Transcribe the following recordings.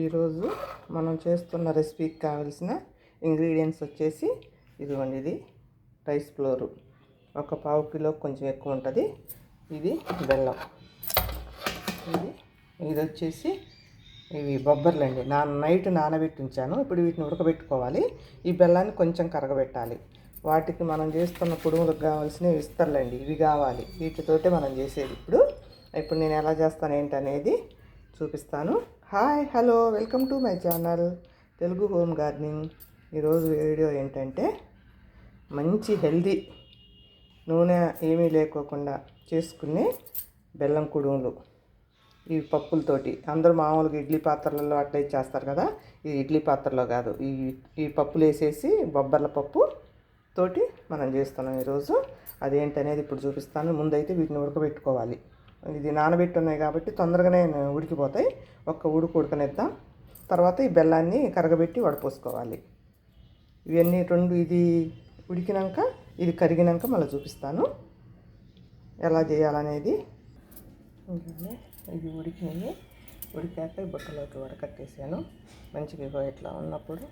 ఈరోజు మనం చేస్తున్న రెసిపీకి కావాల్సిన ఇంగ్రీడియంట్స్ వచ్చేసి ఇదిగోండి. ఇది రైస్ ఫ్లోరు ఒక పావు కిలో కొంచెం ఎక్కువ ఉంటుంది. ఇది బెల్లం, ఇది వచ్చేసి ఇవి బొబ్బర్లు అండి. నైట్ నానబెట్టి ఉంచాను. ఇప్పుడు వీటిని ఉడకబెట్టుకోవాలి. ఈ బెల్లాన్ని కొంచెం కరగబెట్టాలి. వాటికి మనం చేస్తున్న కుడుములకు కావాల్సినవి విస్తర్లండి. ఇవి కావాలి. వీటితోటే మనం చేసేది. ఇప్పుడు నేను ఎలా చేస్తాను ఏంటనేది చూపిస్తాను. Hi, hello, welcome to my channel Telugu home gardening. ఈరోజు వీడియో ఏంటంటే మంచి హెల్దీ నూనె ఏమీ లేకోకుండా చేసుకునే బెల్లం కుడుములు. ఈ పప్పులతోటి అందరూ మామూలుగా ఇడ్లీ పాత్రలలో అట్లా చేస్తారు కదా. ఈ ఇడ్లీ పాత్రలో కాదు, ఈ పప్పులు వేసేసి బొబ్బర్ల పప్పు తోటి మనం చేస్తున్నాం ఈరోజు. అదేంటనేది ఇప్పుడు చూపిస్తాను. ముందైతే వీటిని ఉడకబెట్టుకోవాలి. ఇది నానబెట్టి ఉన్నాయి కాబట్టి తొందరగానే ఉడికిపోతాయి. ఒక్క ఉడకనిద్దాం. తర్వాత ఈ బెల్లాన్ని కరగబెట్టి వడపోసుకోవాలి. ఇవన్నీ ఇది ఉడికినాక ఇది కరిగినాక మళ్ళీ చూపిస్తాను ఎలా చేయాలనేది. ఇది ఉడికాక ఈ బుట్టలోకి వడకట్టేసాను. మంచిగా ఇట్లా ఉన్నప్పుడు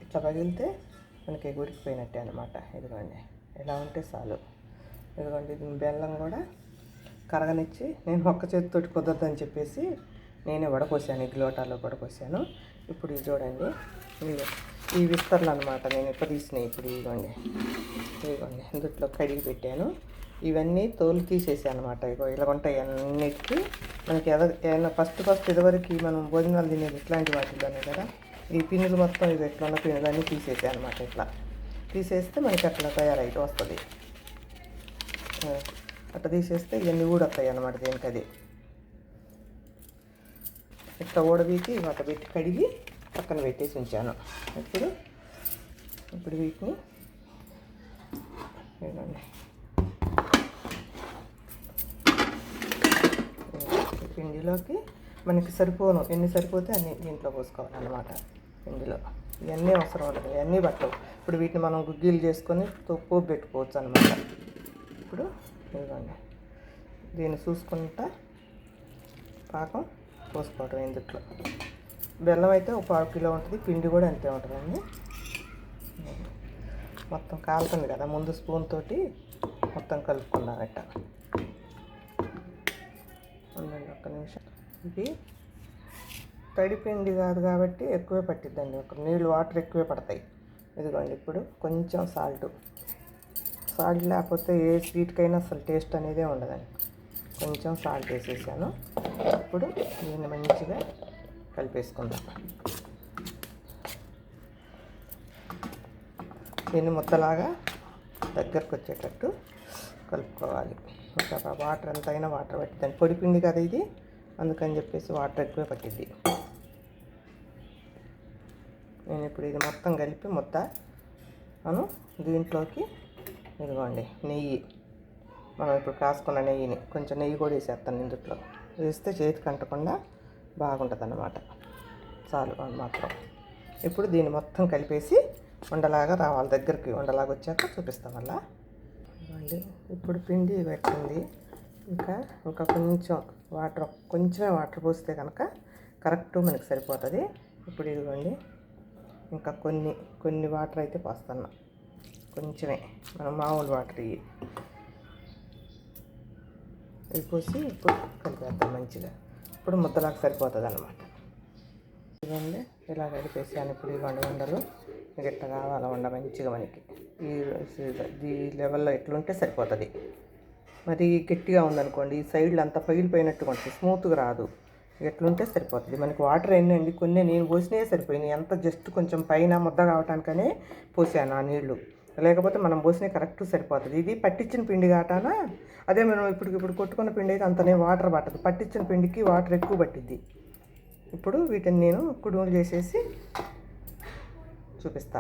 ఇట్లా పగిలితే మనకి ఉడికిపోయినట్టే అనమాట. ఇదిగోండి, ఇలా ఉంటే చాలు. ఇదిగోండి, ఇది బెల్లం కూడా కరగనిచ్చి నేను ఒక్క చేతితోటి కుదరదని చెప్పేసి నేనే వడపోసాను. ఈ గ్లోటాలో వడపోసాను. ఇప్పుడు ఇది చూడండి, ఈ విస్తరలు అనమాట. నేను ఎప్పుడు తీసినాయి. ఇప్పుడు ఇదిగోండి ఇందుట్లో కడిగి పెట్టాను. ఇవన్నీ తోలు తీసేసాను అనమాట. ఇలా ఉంటాయి అన్నిటికీ. మనకి ఏదైనా ఫస్ట్ ఇదివరకు మనం భోజనాలు తినేది ఇట్లాంటి వాటిలోనే కదా. ఈ పిన్నులు మొత్తం ఇది ఎట్లా ఉన్న పిన్నులన్నీ తీసేసాను అనమాట. ఇట్లా తీసేస్తే మనకి అట్లా తయారైతే వస్తుంది. అట్లా తీసేస్తే ఇవన్నీ ఊడొస్తాయి అన్నమాట. దేనికి అది ఇట్లా ఊడబీకి వాట పెట్టి కడిగి పక్కన పెట్టేసి ఉంచాను. ఇప్పుడు వీటిని పిండిలోకి మనకి ఎన్ని సరిపోతే అన్ని దీంట్లో పోసుకోవాలన్నమాట. పిండిలో ఇవన్నీ అవసరం ఉండదు, ఇవన్నీ పట్టవు. ఇప్పుడు వీటిని మనం గుగ్గీలు చేసుకొని పోపు పెట్టుకోవచ్చు అనమాట. ఇప్పుడు ఇదిగోండి, దీన్ని చూసుకుంటా పాకం పోసుకోవటం. ఇందుట్లో బెల్లం అయితే ఒక పావు కిలో ఉంటుంది. పిండి కూడా అంతే ఉంటుందండి. మొత్తం కాలుతుంది కదా. ముందు స్పూన్ తోటి మొత్తం కలుపుకున్నారట. ఉండండి ఒక్క నిమిషం. ఇది తడి పిండి కాదు కాబట్టి ఎక్కువే పట్టిద్దండి. నీళ్ళు వాటర్ ఎక్కువే పడతాయి. ఇదిగోండి, ఇప్పుడు కొంచెం సాల్ట్ లేకపోతే ఏ స్వీట్కైనా అసలు టేస్ట్ అనేదే ఉండదండి. కొంచెం సాల్ట్ వేసేసాను. ఇప్పుడు దీన్ని మంచిగా కలిపేసుకుందాం. దీన్ని ముద్దలాగా దగ్గరకు వచ్చేటట్టు కలుపుకోవాలి. ఇంకా వాటర్ ఎంతైనా వాటర్ పట్టిద్దండి. పొడి పిండి కదా ఇది, అందుకని చెప్పేసి వాటర్ ఎక్కువే పట్టిద్ది. నేను ఇప్పుడు ఇది మొత్తం కలిపి మనం దీంట్లోకి ఇదిగోండి నెయ్యి, మనం ఇప్పుడు కాసుకున్న నెయ్యిని కొంచెం నెయ్యి కూడా వేసేస్తాను. ఇందుట్లో వేస్తే చేతికి అంటకుండా బాగుంటుంది అన్నమాట. చాలు అని మాత్రం. ఇప్పుడు దీన్ని మొత్తం కలిపేసి ఉండలాగా రావాలి. దగ్గరికి ఉండలాగా వచ్చాక చూపిస్తాం మళ్ళా. ఇదిగోండి, ఇప్పుడు పిండి పెట్టింది. ఇంకా కొంచెమే వాటర్ పోస్తే కనుక కరెక్ట్ మనకి సరిపోతుంది. ఇప్పుడు ఇదిగోండి, ఇంకా కొన్ని వాటర్ అయితే పోస్తున్నా. కొంచెమే, మనం మామూలు వాటర్ ఇవి పోసి ఇప్పుడు కలిపేద్దాం మంచిగా. ఇప్పుడు ముద్దలాగా సరిపోతుంది అన్నమాట. ఇవ్వండి, ఇలా కలిపేసాను. ఇప్పుడు ఇవ్వండి ఉండలు గట్ట కావాలి. ఉండ మంచిగా మనకి ఈ లెవెల్లో ఎట్లుంటే సరిపోతుంది. మరి గట్టిగా ఉందనుకోండి, ఈ సైడ్లు అంతా పగిలిపోయినట్టుగా ఉంటుంది, స్మూత్గా రాదు. ఎట్లుంటే సరిపోతుంది. మనకి వాటర్ ఎన్నండి, కొన్ని నేను పోసినాయే సరిపోయినాయి. ఎంత జస్ట్ కొంచెం పైన ముద్ద కావటానికనే పోసాను ఆ నీళ్లు. లేకపోతే మనం పోసినవి కరెక్ట్ సరిపోతుంది. ఇది పట్టించిన పిండి కాటానా. అదే మనం ఇప్పుడు కొట్టుకున్న పిండి అయితే అంతనే వాటర్ పట్టదు. పట్టించిన పిండికి వాటర్ ఎక్కువ పట్టిద్ది. ఇప్పుడు వీటిని నేను కుడుములు చేసేసి చూపిస్తా.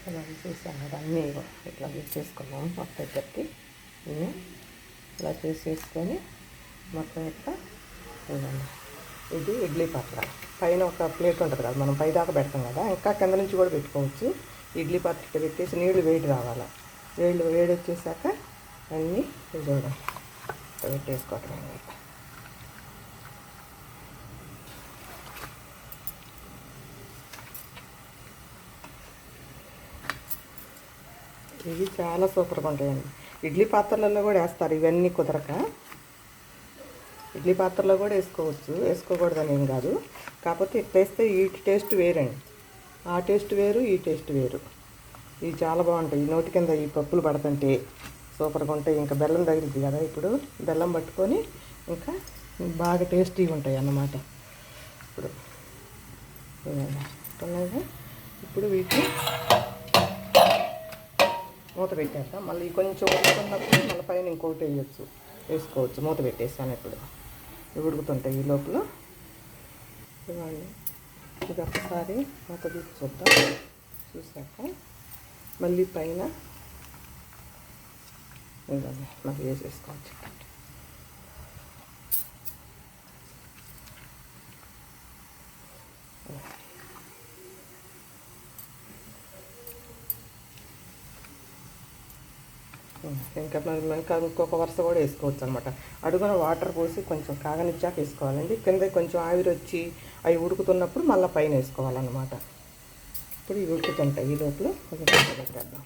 ఇలా చేసాను కదా, అన్నీ ఇట్లా చేసుకున్నాము. మొత్తం ఇద్దరికి ఇలా చేసేసుకొని మొత్తం ఇట్లా ఉందండి. ఇది ఇడ్లీ పాత్ర. పైన ఒక ప్లేట్ ఉంటుంది కదా, మనం పైదాకా పెడతాం కదా. ఇంకా కింద నుంచి కూడా పెట్టుకోవచ్చు. ఇడ్లీ పాత్ర పెట్టేసి నీళ్లు వేడి రావాలి. వేడి వచ్చేసాక అన్నీ చూడండి పెట్టేసుకోవటం. ఇవి చాలా సూపర్గా ఉంటాయండి. ఇడ్లీ పాత్రలలో కూడా వేస్తారు, ఇవన్నీ కుదరక ఇడ్లీ పాత్రలో కూడా వేసుకోవచ్చు, వేసుకోకూడదని ఏం కాదు. కాకపోతే ఇట్లా వేస్తే వీటి టేస్ట్ వేరండి, ఆ టేస్ట్ వేరు, ఈ టేస్ట్ వేరు. ఇవి చాలా బాగుంటాయి. ఈ నోటి కింద ఈ పప్పులు పడుతుంటే సూపర్గా ఉంటాయి. ఇంకా బెల్లం తగిలిద్ది కదా, ఇప్పుడు బెల్లం పట్టుకొని ఇంకా బాగా టేస్టీగా ఉంటాయి అన్నమాట. ఇప్పుడు ఇప్పుడు వీటిని మూత పెట్టేస్తాం. మళ్ళీ కొంచెం ఉడుకుతున్నప్పుడు మళ్ళీ పైన ఇంకోటి వేసుకోవచ్చు. మూత పెట్టేస్తాను. ఇప్పుడు ఇవి ఉడుకుతుంటాయి. ఈ లోపల ఇవ్వండి, ఇది ఒకసారి మూత తీసి చూద్దాం. చూసాక మళ్ళీ పైన ఇవ్వండి మళ్ళీ వేసేసుకోవచ్చు. ఇంకా ఇంకొక వరుస కూడా వేసుకోవచ్చు అనమాట. అడుగున వాటర్ పోసి కొంచెం కాగనిచ్చాక వేసుకోవాలండి. కింద కొంచెం ఆవిరి వచ్చి అవి ఉడుకుతున్నప్పుడు మళ్ళీ పైన వేసుకోవాలన్నమాట. ఇప్పుడు ఇవి ఉడుకుతుంటాయి. ఈ లోపల కొంచెం పెట్టేద్దాం.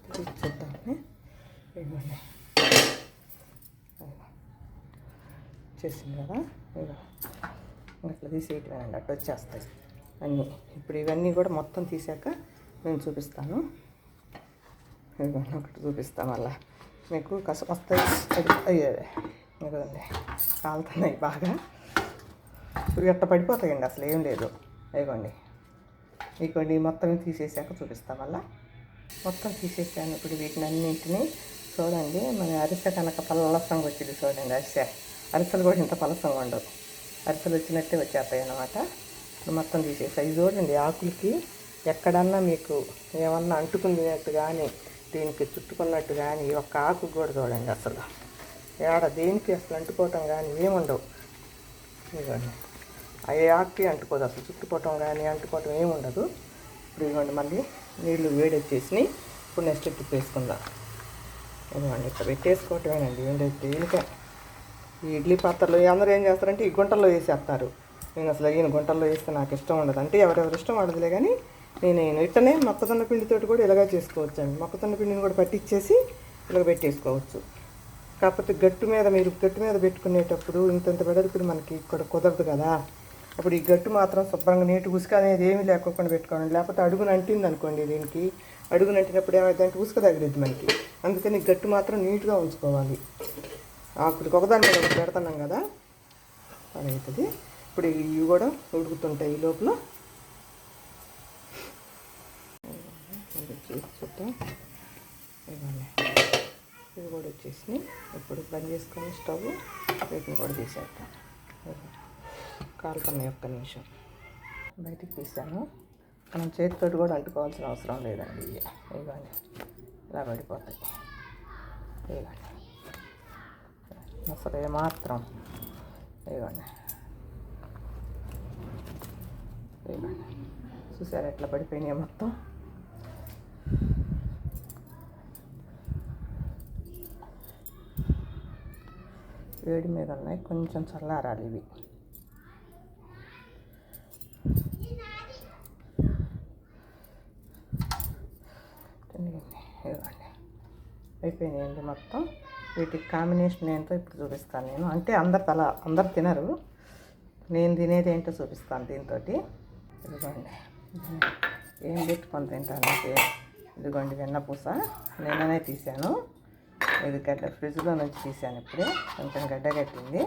ఇప్పుడు చూద్దామని ఇవ్వండి, చేసింది కదా, అట్లా తీసేయటమేనండి, అట్లా వచ్చేస్తాయి అన్నీ. ఇప్పుడు ఇవన్నీ కూడా మొత్తం తీసాక నేను చూపిస్తాను. ఇవన్నీ ఒకటి చూపిస్తాను, మళ్ళా మీకు కసం వస్తాయి. అయ్యే ఇవ్వండి, కాలుతున్నాయి బాగా. ఇప్పుడు ఎట్ట పడిపోతాయండి, అసలు ఏం లేదు. ఇవ్వండి మొత్తం తీసేసాక చూపిస్తాం. మళ్ళా మొత్తం తీసేసాను. ఇప్పుడు వీటిని అన్నింటినీ చూడండి, మన అరిసె కనుక పలసంగా వచ్చింది చూడండి. అరిసెలు కూడా ఇంత పలసంగా ఉండవు, అరిసెలు వచ్చినట్టే వచ్చేస్తాయి అన్నమాట. మొత్తం తీసేసాయి. ఇది చూడండి, ఆకులకి ఎక్కడన్నా మీకు ఏమన్నా అంటుకున్నట్టు కానీ, దీనికి చుట్టుకున్నట్టు కానీ, ఒక్క ఆకు కూడా చూడండి అసలు దేనికి అసలు అంటుకోవటం కానీ ఏముండవు. ఇదిగోండి, ఏ ఆకుకి అంటుకోదు అసలు, చుట్టుకోవటం కానీ అంటుకోవటం ఏముండదు. ఇప్పుడు ఇదిగోండి మళ్ళీ నీళ్ళు వేడొచ్చేసినాయి. ఇప్పుడు నెక్స్ట్ వేసుకుందాం. ఇదిగోండి ఇట్లా పెట్టేసుకోవటమేనండి. ఏంటంటే ఇంకా ఈ ఇడ్లీ పాత్రలో అందరూ ఏం చేస్తారంటే ఈ గుంటల్లో వేసేస్తారు. నేను అసలు ఈయన గుంటల్లో వేస్తే నాకు ఇష్టం ఉండదు. అంటే ఎవరెవరు ఇష్టం ఉండదులే, కానీ నేను ఇట్టనే మొక్కజొన్న పిండితో కూడా ఇలాగా చేసుకోవచ్చు అండి. మొక్కజొన్న పిండిని కూడా పట్టించేసి ఇలాగ పెట్టేసుకోవచ్చు. కాకపోతే మీరు గట్టు మీద పెట్టుకునేటప్పుడు ఇంతంత వెడల్పుడు మనకి ఇక్కడ కుదరదు కదా. అప్పుడు ఈ గట్టు మాత్రం శుభ్రంగా నీటి ఉసుక అనేది ఏమీ లేకుండా పెట్టుకోండి. లేకపోతే అడుగున అంటింది అనుకోండి, దీనికి అడుగున అంటినప్పుడు ఏమైందంటే ఉసుక తగిలిద్ది మనకి. అందుకని గట్టు మాత్రం నీట్గా ఉంచుకోవాలి. అప్పుడు ఒకదాని మీద ఒకటి పెడుతున్నాం కదా, అలా అవుతుంది. ఇప్పుడు ఇవి కూడా ఉడుకుతుంటాయి. ఈ లోపల చూద్దాం. ఇవ్వండి, ఇవి కూడా వచ్చేసినాయి. ఇప్పుడు బంద్ చేసుకొని స్టవ్ వీటిని కూడా తీసేద్దాం. కాలుతున్నాయి, ఒక్క నిమిషం బయటికి తీసాను. మనం చేతితో కూడా అంటుకోవాల్సిన అవసరం లేదండి. ఇవ్వండి ఇలా పడిపోతాయి. ఇవ్వండి అసలు ఏమాత్రం ఇవ్వండి చూసారా ఎట్లా పడిపోయినాయి మొత్తం. వేడి మీద ఉన్నాయి, కొంచెం చల్లారాలి ఇవి. ఇవ్వండి అయిపోయినాయండి మొత్తం. వీటికి కాంబినేషన్ ఏంటో ఇప్పుడు చూపిస్తాను నేను. అంటే అందరు తినరు, నేను తినేది ఏంటో చూపిస్తాను దీంతో. ఇదిగోండి ఏం పెట్టుకొని తింటానంటే, ఇదిగోండి వెన్నపూస నేననే తీసాను. ఇది ఫ్రిడ్జ్లో నుంచి తీసాను, ఇప్పుడే కొంచెం గడ్డ కట్టింది.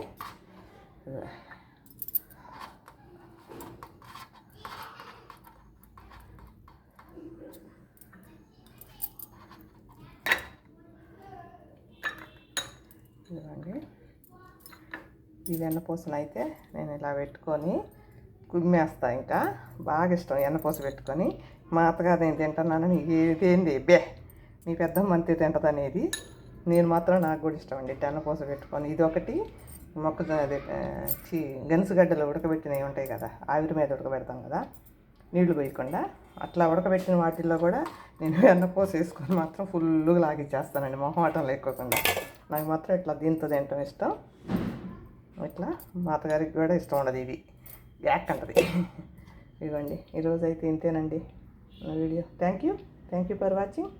ఇదిగోండి ఈ వెన్నపూసను అయితే నేను ఇలా పెట్టుకొని కుమ్మేస్తా. ఇంకా బాగా ఇష్టం వెన్నపూస పెట్టుకొని. మా అత్తగారు నేను తింటున్నానని ఇదేంది బే నీ పెద్దమ్మ అంతే తింటుంది అనేది. నేను మాత్రం నాకు కూడా ఇష్టం అండి వెన్నపూస పెట్టుకొని. ఇది ఒకటి అదే గనుసుగడ్డలు ఉడకబెట్టినవి ఉంటాయి కదా, ఆవిరి మీద ఉడకబెడతాం కదా నీళ్లు పోయకుండా, అట్లా ఉడకబెట్టిన వాటిల్లో కూడా నేను వెన్నపూస వేసుకొని మాత్రం ఫుల్గా లాగిచ్చేస్తానండి, మొహమాటం లేకోకుండా. నాకు మాత్రం ఇట్లా దీంతో తింటాం ఇష్టం. ఇట్లా మా అత్తగారికి కూడా ఇష్టం ఉండదు, ఇది యాక్ అంటది. ఇవ్వండి. ఈరోజు అయితే ఇంతేనండి నా video. Thank you for watching.